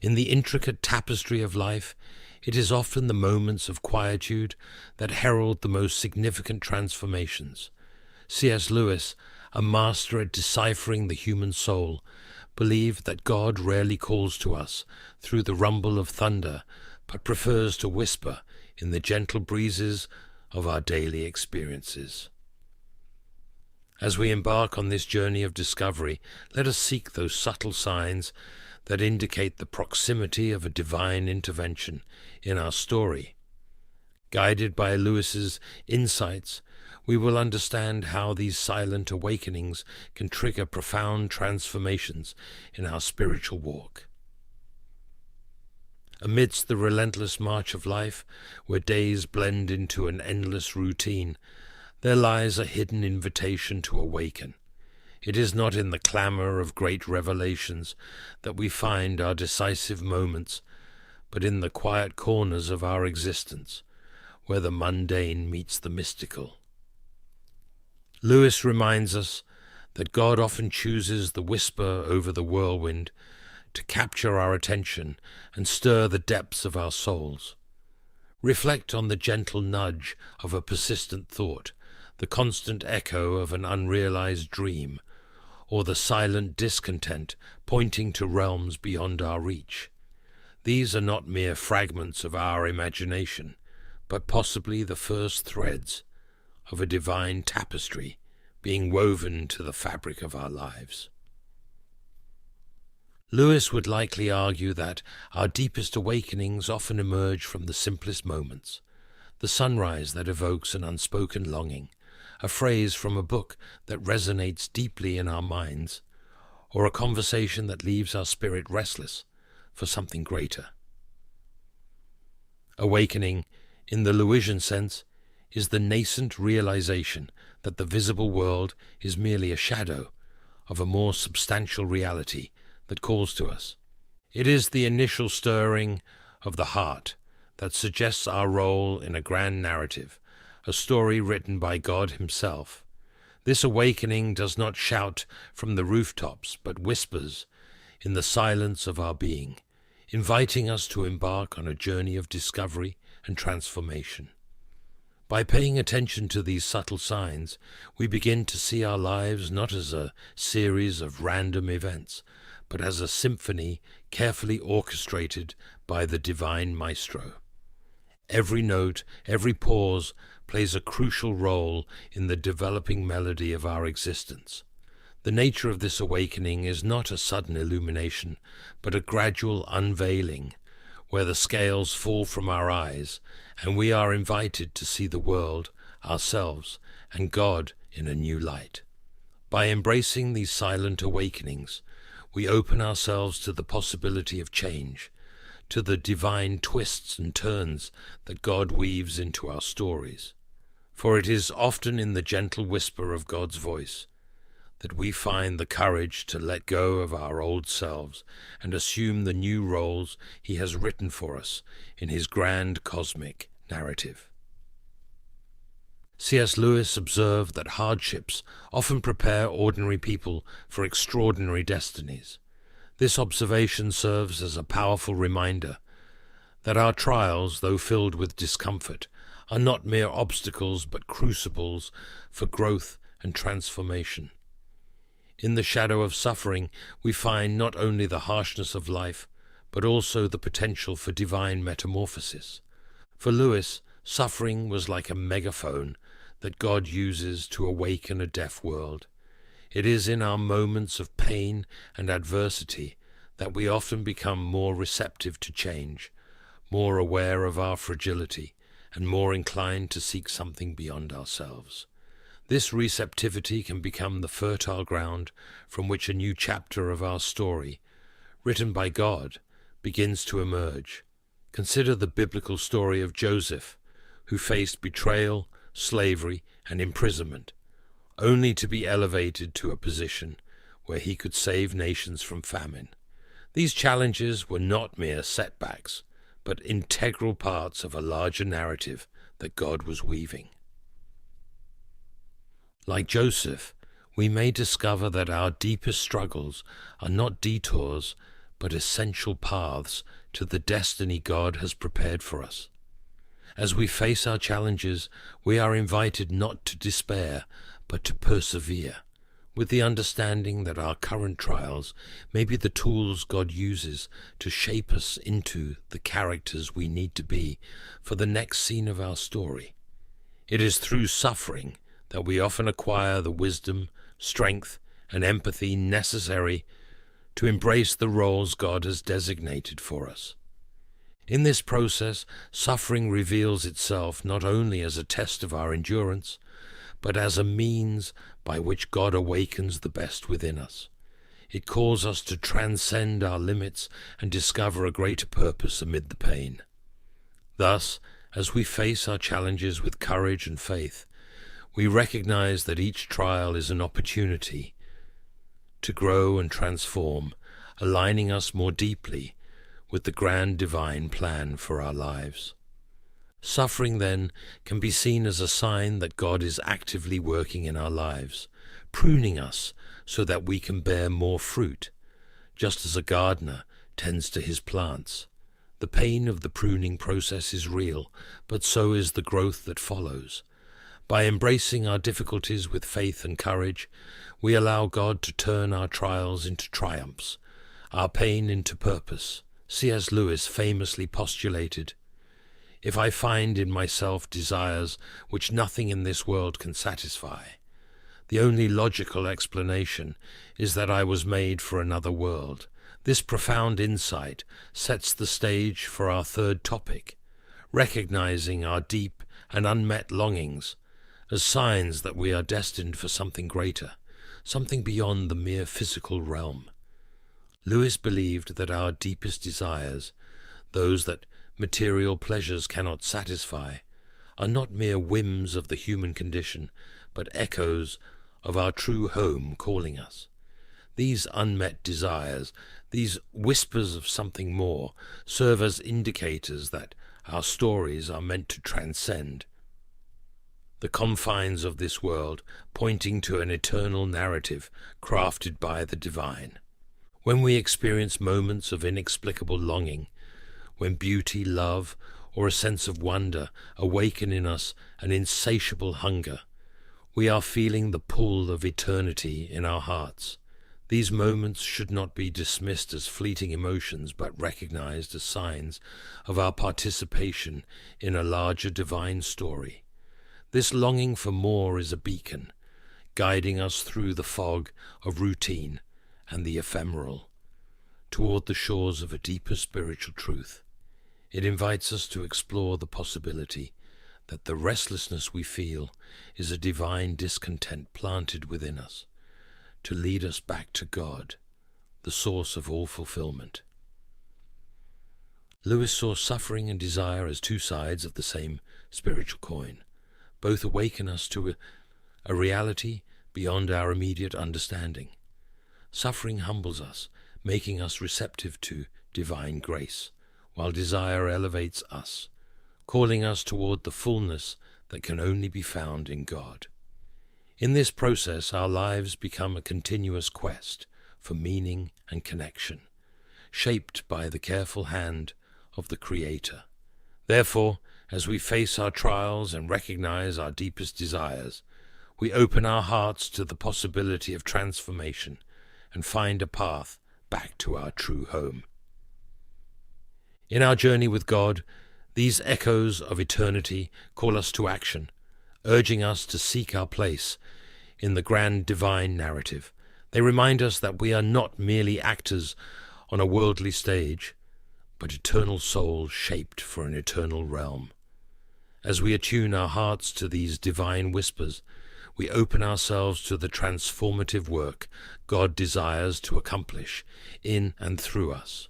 In the intricate tapestry of life, it is often the moments of quietude that herald the most significant transformations. C.S. Lewis, a master at deciphering the human soul, believed that God rarely calls to us through the rumble of thunder, but prefers to whisper in the gentle breezes of our daily experiences. As we embark on this journey of discovery, let us seek those subtle signs that indicate the proximity of a divine intervention in our story. Guided by Lewis's insights, we will understand how these silent awakenings can trigger profound transformations in our spiritual walk. Amidst the relentless march of life, where days blend into an endless routine, there lies a hidden invitation to awaken. It is not in the clamor of great revelations that we find our decisive moments, but in the quiet corners of our existence, where the mundane meets the mystical. Lewis reminds us that God often chooses the whisper over the whirlwind to capture our attention and stir the depths of our souls. Reflect on the gentle nudge of a persistent thought, the constant echo of an unrealized dream, or the silent discontent pointing to realms beyond our reach. These are not mere fragments of our imagination, but possibly the first threads of a divine tapestry being woven into the fabric of our lives. Lewis would likely argue that our deepest awakenings often emerge from the simplest moments, the sunrise that evokes an unspoken longing, a phrase from a book that resonates deeply in our minds, or a conversation that leaves our spirit restless for something greater. Awakening, in the Lewisian sense, is the nascent realization that the visible world is merely a shadow of a more substantial reality that calls to us. It is the initial stirring of the heart that suggests our role in a grand narrative, a story written by God himself. This awakening does not shout from the rooftops, but whispers in the silence of our being, inviting us to embark on a journey of discovery and transformation. By paying attention to these subtle signs, we begin to see our lives not as a series of random events, but as a symphony carefully orchestrated by the divine maestro. Every note, every pause plays a crucial role in the developing melody of our existence. The nature of this awakening is not a sudden illumination, but a gradual unveiling, where the scales fall from our eyes, and we are invited to see the world, ourselves, and God in a new light. By embracing these silent awakenings, we open ourselves to the possibility of change, to the divine twists and turns that God weaves into our stories. For it is often in the gentle whisper of God's voice that we find the courage to let go of our old selves and assume the new roles he has written for us in his grand cosmic narrative. C.S. Lewis observed that hardships often prepare ordinary people for extraordinary destinies. This observation serves as a powerful reminder that our trials, though filled with discomfort, are not mere obstacles but crucibles for growth and transformation. In the shadow of suffering, we find not only the harshness of life, but also the potential for divine metamorphosis. For Lewis, suffering was like a megaphone that God uses to awaken a deaf world. It is in our moments of pain and adversity that we often become more receptive to change, more aware of our fragility, and more inclined to seek something beyond ourselves. This receptivity can become the fertile ground from which a new chapter of our story, written by God, begins to emerge. Consider the biblical story of Joseph, who faced betrayal, slavery, and imprisonment, only to be elevated to a position where he could save nations from famine. These challenges were not mere setbacks, but integral parts of a larger narrative that God was weaving. Like Joseph, we may discover that our deepest struggles are not detours, but essential paths to the destiny God has prepared for us. As we face our challenges, we are invited not to despair, but to persevere, with the understanding that our current trials may be the tools God uses to shape us into the characters we need to be for the next scene of our story. It is through suffering that we often acquire the wisdom, strength, and empathy necessary to embrace the roles God has designated for us. In this process, suffering reveals itself not only as a test of our endurance, but as a means by which God awakens the best within us. It calls us to transcend our limits and discover a greater purpose amid the pain. Thus, as we face our challenges with courage and faith, we recognize that each trial is an opportunity to grow and transform, aligning us more deeply with the grand divine plan for our lives. Suffering, then, can be seen as a sign that God is actively working in our lives, pruning us so that we can bear more fruit, just as a gardener tends to his plants. The pain of the pruning process is real, but so is the growth that follows. By embracing our difficulties with faith and courage, we allow God to turn our trials into triumphs, our pain into purpose. C.S. Lewis famously postulated, "If I find in myself desires which nothing in this world can satisfy, the only logical explanation is that I was made for another world." This profound insight sets the stage for our third topic, recognizing our deep and unmet longings as signs that we are destined for something greater, something beyond the mere physical realm. Lewis believed that our deepest desires, those that material pleasures cannot satisfy, are not mere whims of the human condition, but echoes of our true home calling us. These unmet desires, these whispers of something more, serve as indicators that our stories are meant to transcend the confines of this world, pointing to an eternal narrative crafted by the divine. When we experience moments of inexplicable longing, when beauty, love, or a sense of wonder awaken in us an insatiable hunger, we are feeling the pull of eternity in our hearts. These moments should not be dismissed as fleeting emotions, but recognized as signs of our participation in a larger divine story. This longing for more is a beacon, guiding us through the fog of routine and the ephemeral, toward the shores of a deeper spiritual truth. It invites us to explore the possibility that the restlessness we feel is a divine discontent planted within us, to lead us back to God, the source of all fulfillment. Lewis saw suffering and desire as two sides of the same spiritual coin. Both awaken us to a reality beyond our immediate understanding. Suffering humbles us, making us receptive to divine grace, while desire elevates us, calling us toward the fullness that can only be found in God. In this process, our lives become a continuous quest for meaning and connection, shaped by the careful hand of the Creator. Therefore, as we face our trials and recognize our deepest desires, we open our hearts to the possibility of transformation and find a path back to our true home. In our journey with God, these echoes of eternity call us to action, urging us to seek our place in the grand divine narrative. They remind us that we are not merely actors on a worldly stage, but eternal souls shaped for an eternal realm. As we attune our hearts to these divine whispers, we open ourselves to the transformative work God desires to accomplish in and through us.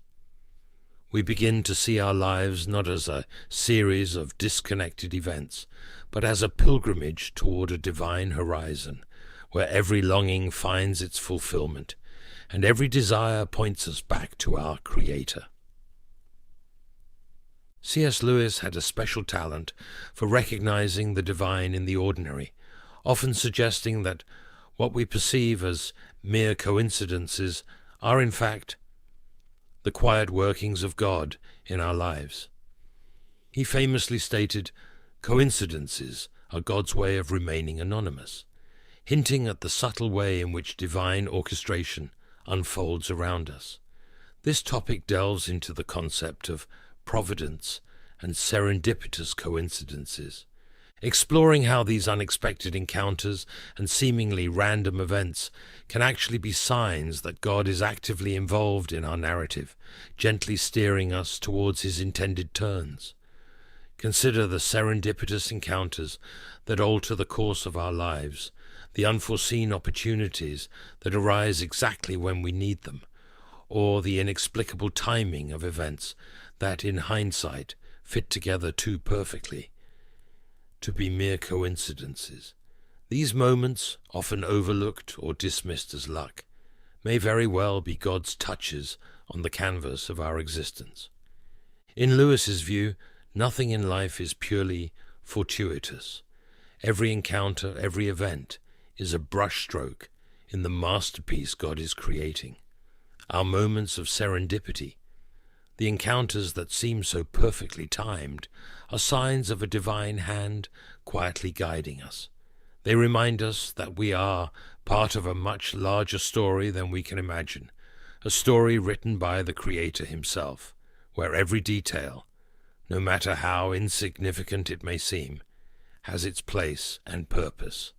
We begin to see our lives not as a series of disconnected events, but as a pilgrimage toward a divine horizon, where every longing finds its fulfillment, and every desire points us back to our Creator. C.S. Lewis had a special talent for recognizing the divine in the ordinary, often suggesting that what we perceive as mere coincidences are in fact the quiet workings of God in our lives. He famously stated, "Coincidences are God's way of remaining anonymous," hinting at the subtle way in which divine orchestration unfolds around us. This topic delves into the concept of providence and serendipitous coincidences, exploring how these unexpected encounters and seemingly random events can actually be signs that God is actively involved in our narrative, gently steering us towards his intended turns. Consider the serendipitous encounters that alter the course of our lives, the unforeseen opportunities that arise exactly when we need them, or the inexplicable timing of events that, in hindsight, fit together too perfectly to be mere coincidences. These moments, often overlooked or dismissed as luck, may very well be God's touches on the canvas of our existence. In Lewis's view, nothing in life is purely fortuitous. Every encounter, every event, is a brushstroke in the masterpiece God is creating. Our moments of serendipity, the encounters that seem so perfectly timed, are signs of a divine hand quietly guiding us. They remind us that we are part of a much larger story than we can imagine, a story written by the Creator himself, where every detail, no matter how insignificant it may seem, has its place and purpose.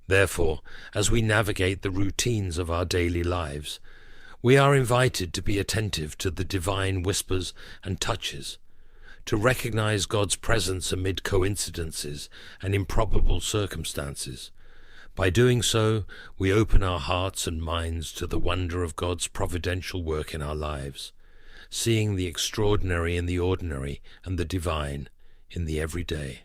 Therefore, as we navigate the routines of our daily lives, we are invited to be attentive to the divine whispers and touches, to recognize God's presence amid coincidences and improbable circumstances. By doing so, we open our hearts and minds to the wonder of God's providential work in our lives, seeing the extraordinary in the ordinary and the divine in the everyday.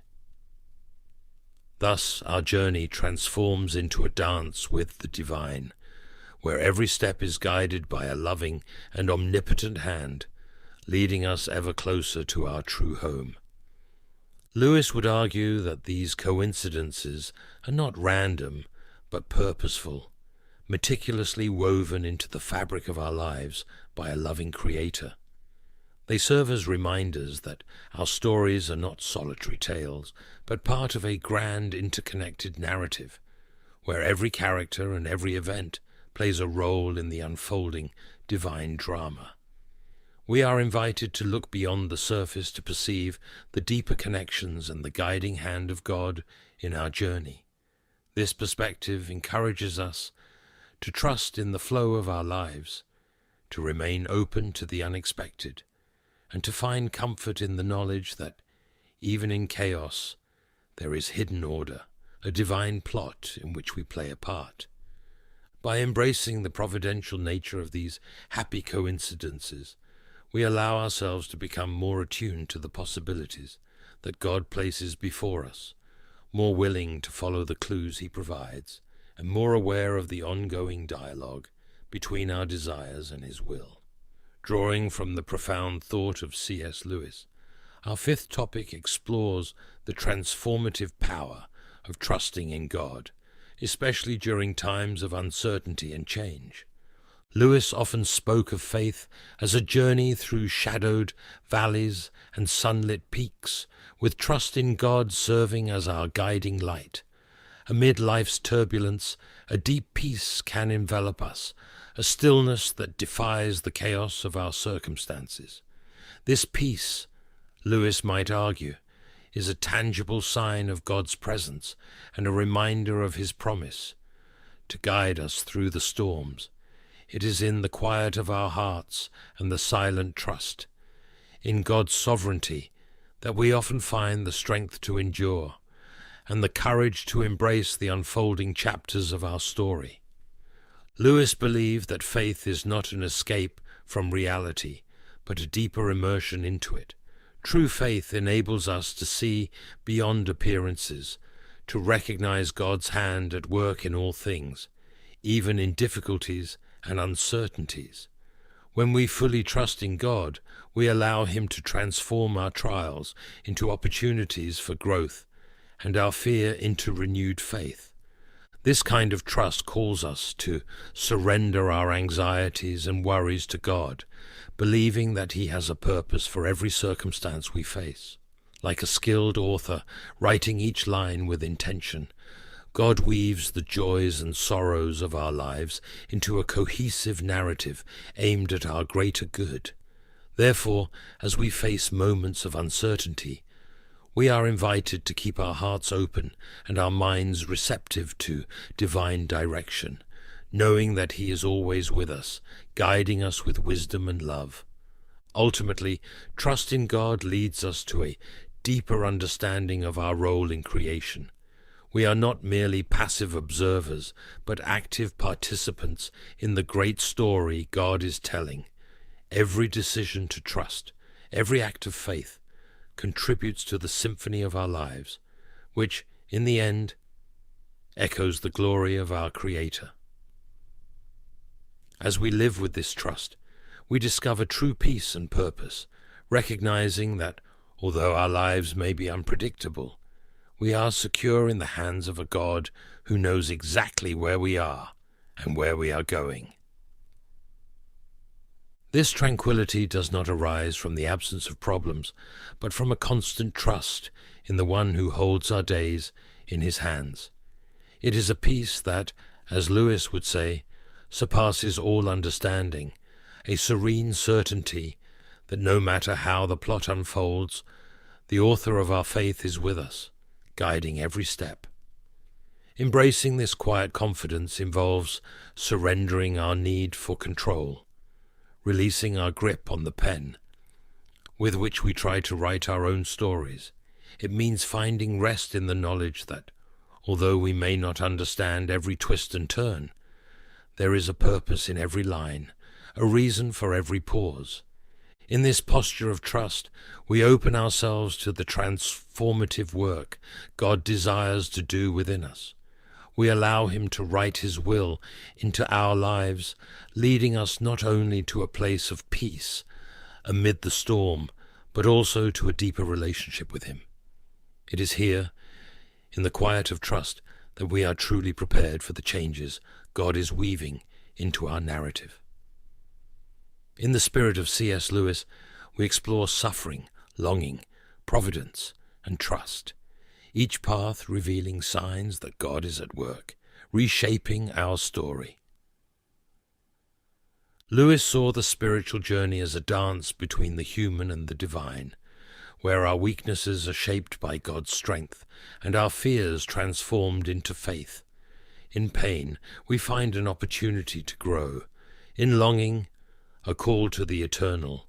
Thus, our journey transforms into a dance with the divine, where every step is guided by a loving and omnipotent hand, leading us ever closer to our true home. Lewis would argue that these coincidences are not random, but purposeful, meticulously woven into the fabric of our lives by a loving Creator. They serve as reminders that our stories are not solitary tales, but part of a grand interconnected narrative, where every character and every event plays a role in the unfolding divine drama. We are invited to look beyond the surface to perceive the deeper connections and the guiding hand of God in our journey. This perspective encourages us to trust in the flow of our lives, to remain open to the unexpected, and to find comfort in the knowledge that, even in chaos, there is hidden order, a divine plot in which we play a part. By embracing the providential nature of these happy coincidences, we allow ourselves to become more attuned to the possibilities that God places before us, more willing to follow the clues he provides, and more aware of the ongoing dialogue between our desires and his will. Drawing from the profound thought of C.S. Lewis, our fifth topic explores the transformative power of trusting in God, especially during times of uncertainty and change. Lewis often spoke of faith as a journey through shadowed valleys and sunlit peaks, with trust in God serving as our guiding light. Amid life's turbulence, a deep peace can envelop us, a stillness that defies the chaos of our circumstances. This peace, Lewis might argue, is a tangible sign of God's presence and a reminder of his promise to guide us through the storms. It is in the quiet of our hearts and the silent trust in God's sovereignty that we often find the strength to endure and the courage to embrace the unfolding chapters of our story. Lewis believed that faith is not an escape from reality, but a deeper immersion into it. True faith enables us to see beyond appearances, to recognize God's hand at work in all things, even in difficulties and uncertainties. When we fully trust in God, we allow him to transform our trials into opportunities for growth and our fear into renewed faith. This kind of trust calls us to surrender our anxieties and worries to God, believing that He has a purpose for every circumstance we face. Like a skilled author writing each line with intention, God weaves the joys and sorrows of our lives into a cohesive narrative aimed at our greater good. Therefore, as we face moments of uncertainty, we are invited to keep our hearts open and our minds receptive to divine direction, knowing that He is always with us, guiding us with wisdom and love. Ultimately, trust in God leads us to a deeper understanding of our role in creation. We are not merely passive observers, but active participants in the great story God is telling. Every decision to trust, every act of faith, contributes to the symphony of our lives, which, in the end, echoes the glory of our Creator. As we live with this trust, we discover true peace and purpose, recognizing that, although our lives may be unpredictable, we are secure in the hands of a God who knows exactly where we are and where we are going. This tranquility does not arise from the absence of problems, but from a constant trust in the One who holds our days in His hands. It is a peace that, as Lewis would say, surpasses all understanding, a serene certainty that no matter how the plot unfolds, the author of our faith is with us, guiding every step. Embracing this quiet confidence involves surrendering our need for control, releasing our grip on the pen with which we try to write our own stories. It means finding rest in the knowledge that, although we may not understand every twist and turn, there is a purpose in every line, a reason for every pause. In this posture of trust, we open ourselves to the transformative work God desires to do within us. We allow Him to write His will into our lives, leading us not only to a place of peace amid the storm, but also to a deeper relationship with Him. It is here, in the quiet of trust, that we are truly prepared for the changes God is weaving into our narrative. In the spirit of C.S. Lewis, we explore suffering, longing, providence, and trust, each path revealing signs that God is at work, reshaping our story. Lewis saw the spiritual journey as a dance between the human and the divine, where our weaknesses are shaped by God's strength and our fears transformed into faith. In pain, we find an opportunity to grow. In longing, a call to the eternal.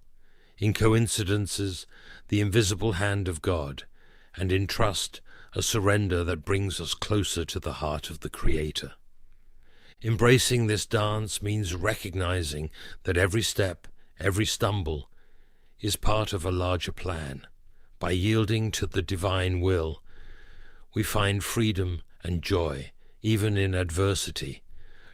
In coincidences, the invisible hand of God, and in trust, a surrender that brings us closer to the heart of the Creator. Embracing this dance means recognizing that every step, every stumble, is part of a larger plan. By yielding to the divine will, we find freedom and joy, even in adversity.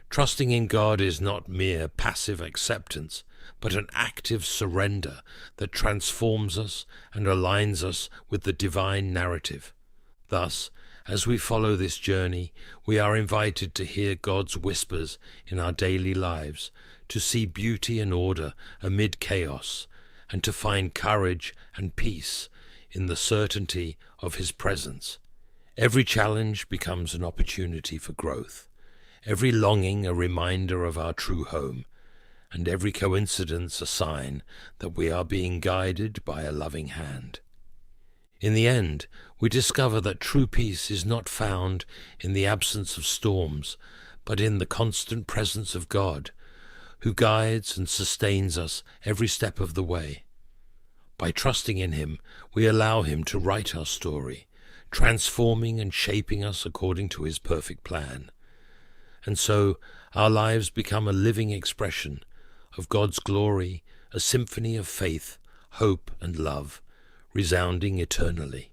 Trusting in God is not mere passive acceptance, but an active surrender that transforms us and aligns us with the divine narrative. Thus, as we follow this journey, we are invited to hear God's whispers in our daily lives, to see beauty and order amid chaos, and to find courage and peace in the certainty of His presence. Every challenge becomes an opportunity for growth, every longing a reminder of our true home, and every coincidence a sign that we are being guided by a loving hand. In the end, we discover that true peace is not found in the absence of storms, but in the constant presence of God, who guides and sustains us every step of the way. By trusting in Him, we allow Him to write our story, transforming and shaping us according to His perfect plan. And so, our lives become a living expression of God's glory, a symphony of faith, hope, and love, resounding eternally.